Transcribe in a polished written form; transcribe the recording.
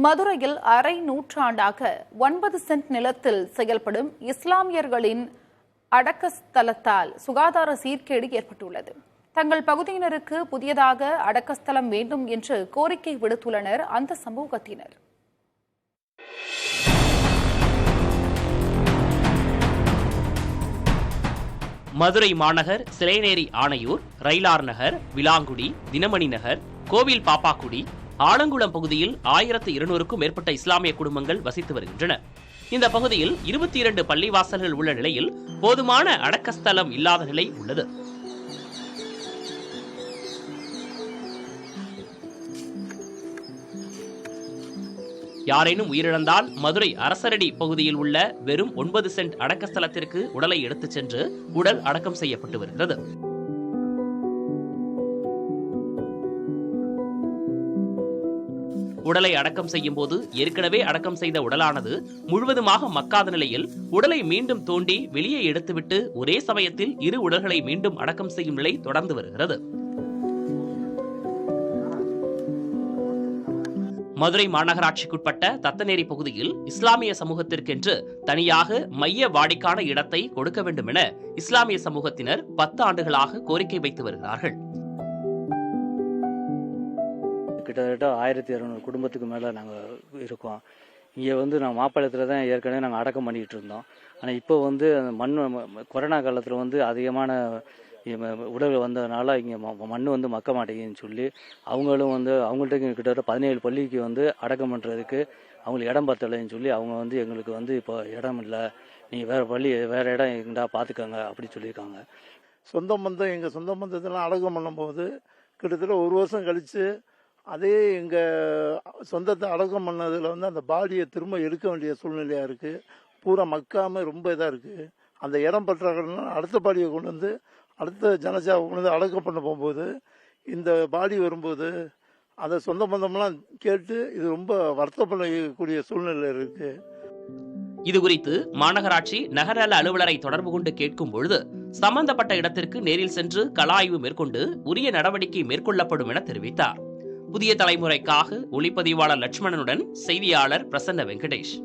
மதுரையில் அரை நூற்றாண்டாக 9 சென்ட் நிலத்தில் செயல்படும் இஸ்லாமியர்களின் அடக்கஸ்தலத்தால் சுகாதார சீர்கேடு ஏற்பட்டுள்ளது. தங்கள் பகுதியினருக்கு புதியதாக அடக்கஸ்தலம் வேண்டும் என்று கோரிக்கை விடுத்துள்ளனர் அந்த சமூகத்தினர். மதுரை மாநகர் சிலைநேரி ஆணையூர், ரயிலார் நகர், விலாங்குடி, தினமணி நகர், கோவில் பாப்பாக்குடி, ஆலங்குளம் பகுதியில் 1200க்கும் மேற்பட்ட இஸ்லாமிய குடும்பங்கள் வசித்து வருகின்றன. இந்த பகுதியில் 22 பள்ளிவாசல்கள் உள்ள நிலையில் போதுமான அடக்கஸ்தலம் இல்லாத நிலை உள்ளது. யாரேனும் உயிரிழந்தால் மதுரை அரசரடி பகுதியில் உள்ள வெறும் 9 சென்ட் அடக்கஸ்தலத்திற்கு உடலை எடுத்துச் சென்று உடல் அடக்கம் செய்யப்பட்டு வருகிறது. உடலை அடக்கம் செய்யும் போது ஏற்கனவே அடக்கம் செய்த உடலானது முழுவதுமாக மக்காத நிலையில் உடலை மீண்டும் தோண்டி வெளியே எடுத்துவிட்டு ஒரே சமயத்தில் இரு உடல்களை மீண்டும் அடக்கம் செய்யும் நிலை தொடர்ந்து வருகிறது. மதுரை மாநகராட்சிக்குட்பட்ட தத்தநேரி பகுதியில் இஸ்லாமிய சமூகத்திற்கென்று தனியாக மைய வாடிக்கான இடத்தை கொடுக்க வேண்டும் என இஸ்லாமிய சமூகத்தினர் 10 ஆண்டுகளாக கோரிக்கை வைத்து வருகிறார்கள். கிட்டத்தட்ட 1200 குடும்பத்துக்கு மேலே நாங்கள் இருக்கோம். இங்கே நாங்கள் மாப்பாளையத்தில் தான் ஏற்கனவே நாங்கள் அடக்கம் பண்ணிக்கிட்டு இருந்தோம். ஆனால் இப்போ கொரோனா காலத்தில் அதிகமான உடல் வந்ததுனால இங்கே மண் மக்க மாட்டேங்குதுன்னு சொல்லி அவங்களும் அவங்கள்ட்ட கிட்டத்தட்ட 17 பள்ளிக்கு அடக்கம் பண்ணுறதுக்கு அவங்களுக்கு இடம் பத்தலைன்னு சொல்லி அவங்க எங்களுக்கு இப்போ இடம் இல்லை, நீங்கள் வேறு இடம் எங்கடா பார்த்துக்கோங்க அப்படி சொல்லியிருக்காங்க. எங்கள் சொந்த பந்தத்தெல்லாம் அடக்கம் பண்ணும்போது கிட்டத்தட்ட 1 வருஷம் கழித்து அதே எங்கள் சொந்தத்தை அடக்கம் பண்ணதில் அந்த பாடியை திரும்ப எடுக்க வேண்டிய சூழ்நிலையாக இருக்குது. பூரா மக்காமல் ரொம்ப இதாக இருக்குது. அந்த இடம் பற்றாக்குறைனா அடுத்த பாடியை கொண்டு அடுத்த ஜனஜாவை கொண்டு அடக்கம் பண்ண போகும்போது இந்த பாடி வரும்போது அதை சொந்த பந்தமெல்லாம் கேட்டு இது ரொம்ப வருத்தப்படக்கூடிய சூழ்நிலை இருக்குது. இது குறித்து மாநகராட்சி நகரநல அலுவலரை தொடர்பு கொண்டு கேட்கும் பொழுது சம்பந்தப்பட்ட இடத்திற்கு நேரில் சென்று கள ஆய்வு மேற்கொண்டு உரிய நடவடிக்கை மேற்கொள்ளப்படும் என தெரிவித்தார். புதிய தலைமுறைக்காக ஒளிப்பதிவாளர் லட்சுமணனுடன் செய்தியாளர் பிரசன்ன வெங்கடேஷ்.